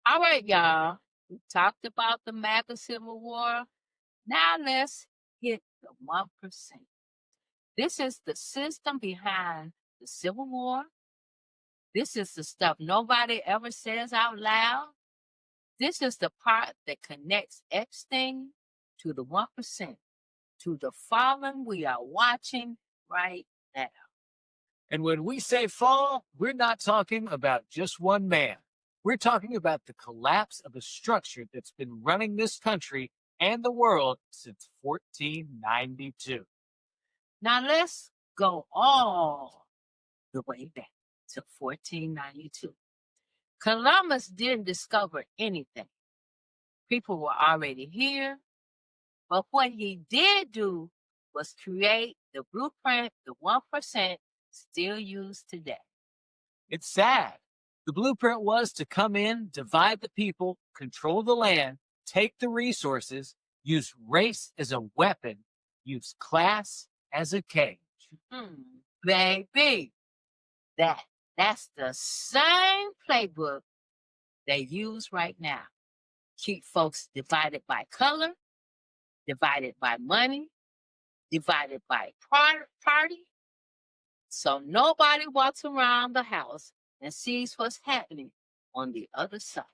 All right, y'all. We talked about the MAGA Civil War. Now let's hit the 1%. This is the system behind the Civil War. This is the stuff nobody ever says out loud. This is the part that connects Epstein to the 1%, to the fallen we are watching right now. And when we say fall, we're not talking about just one man. We're talking about the collapse of a structure that's been running this country and the world since 1492. Now let's go all the way back to 1492. Columbus didn't discover anything. People were already here, but what he did do was create the blueprint the 1% still use today. It's sad. The blueprint was to come in, divide the people, control the land, take the resources, use race as a weapon, use class as a cage. Baby, that's the same playbook they use right now. Keep folks divided by color, divided by money, divided by party. So nobody walks around the house and sees what's happening on the other side.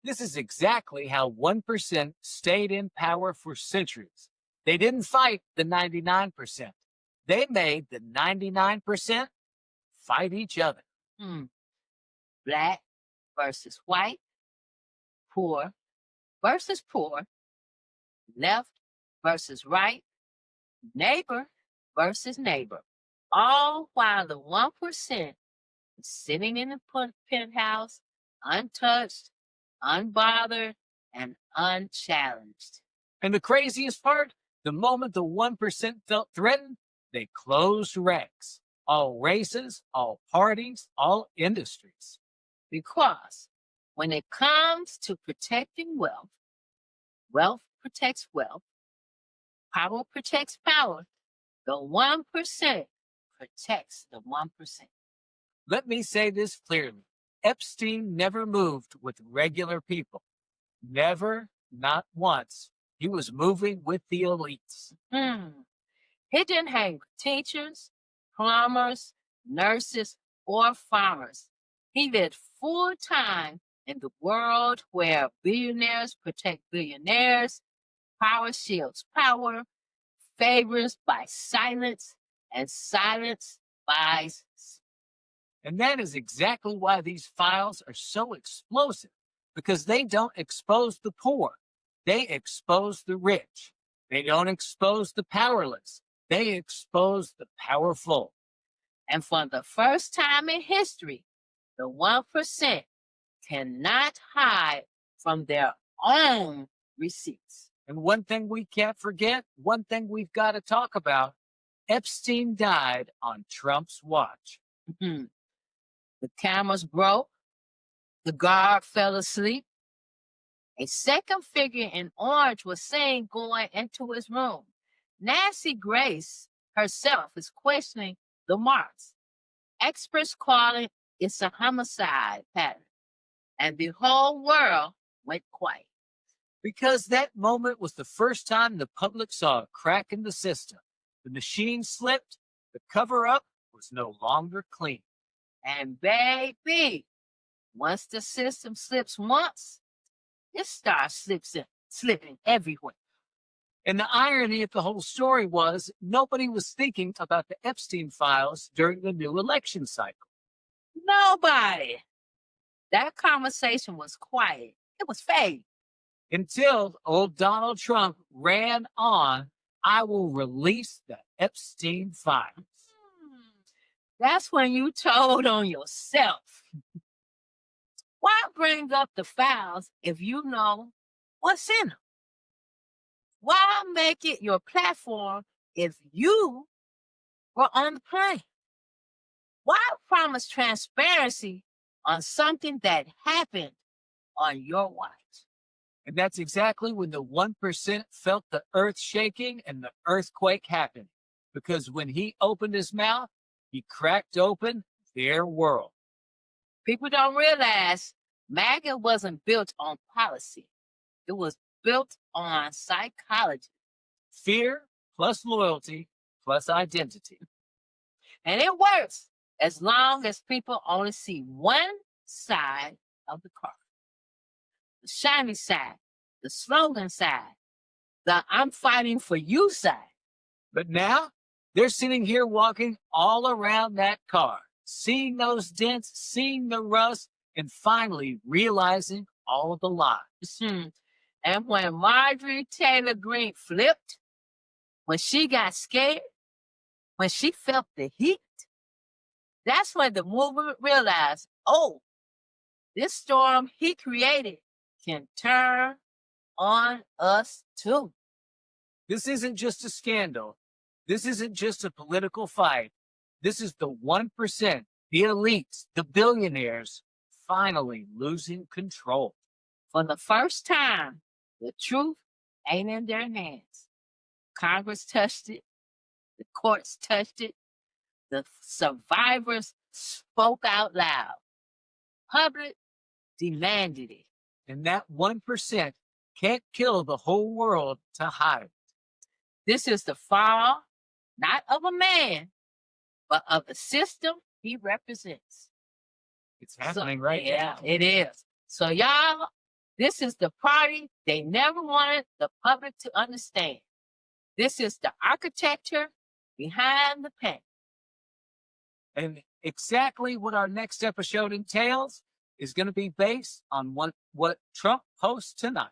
This is exactly how 1% stayed in power for centuries. They didn't fight the 99%. They made the 99% fight each other. Black versus white, poor versus poor, left versus right, neighbor versus neighbor, all while the 1% is sitting in the penthouse, untouched, unbothered, and unchallenged. And the craziest part, the moment the 1% felt threatened, they closed ranks. All races, all parties, all industries. Because when it comes to protecting wealth, wealth protects wealth, power protects power, the 1% protects the 1%. Let me say this clearly. Epstein never moved with regular people. Never, not once. He was moving with the elites. He didn't hang with teachers, plumbers, nurses, or farmers. He lived full time in the world where billionaires protect billionaires, power shields power, favors by silence, and silence buys. And that is exactly why these files are so explosive, because they don't expose the poor. They expose the rich. They don't expose the powerless. They expose the powerful. And for the first time in history, the 1% cannot hide from their own receipts. And one thing we can't forget, one thing we've got to talk about, Epstein died on Trump's watch. The cameras broke. The guard fell asleep. A second figure in orange was seen going into his room. Nancy Grace herself is questioning the marks. Experts call it a homicide pattern. And the whole world went quiet. Because that moment was the first time the public saw a crack in the system. The machine slipped. The cover-up was no longer clean. And baby, once the system slips once, it starts slipping everywhere. And the irony of the whole story was nobody was thinking about the Epstein files during the new election cycle. Nobody. That conversation was quiet. It was fake. Until old Donald Trump ran on, I will release the Epstein files. That's when you told on yourself. Why bring up the files if you know what's in them? Why make it your platform if you were on the plane? Why promise transparency on something that happened on your watch? And that's exactly when the 1% felt the earth shaking and the earthquake happened. Because when he opened his mouth, he cracked open their world. People don't realize MAGA wasn't built on policy. It was built on psychology. Fear plus loyalty plus identity. And it works as long as people only see one side of the car. The shiny side, the slogan side, the I'm fighting for you side. But now they're sitting here walking all around that car, seeing those dents, seeing the rust, and finally realizing all the lies. And when Marjorie Taylor Greene flipped, when she got scared, when she felt the heat, that's when the movement realized, oh, this storm he created can turn on us too. This isn't just a scandal. This isn't just a political fight. This is the 1%, the elites, the billionaires, finally losing control. For the first time, the truth ain't in their hands. Congress touched it. The courts touched it. The survivors spoke out loud. Public demanded it. And that 1% can't kill the whole world to hide it. This is the fall, not of a man, but of the system he represents. It's happening right now. Yeah, it is. So y'all, this is the party they never wanted the public to understand. This is the architecture behind the paint. And exactly what our next episode entails is going to be based on what Trump posts tonight.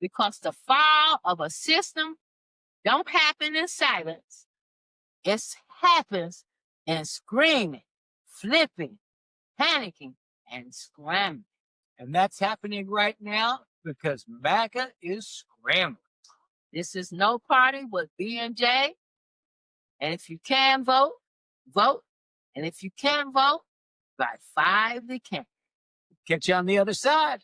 Because the fall of a system don't happen in silence. It happens in screaming, flipping, panicking, and scrambling. And that's happening right now because MAGA is scrambling. This is no party with B&J. And if you can vote, vote. And if you can vote, by 5 they can. Catch you on the other side.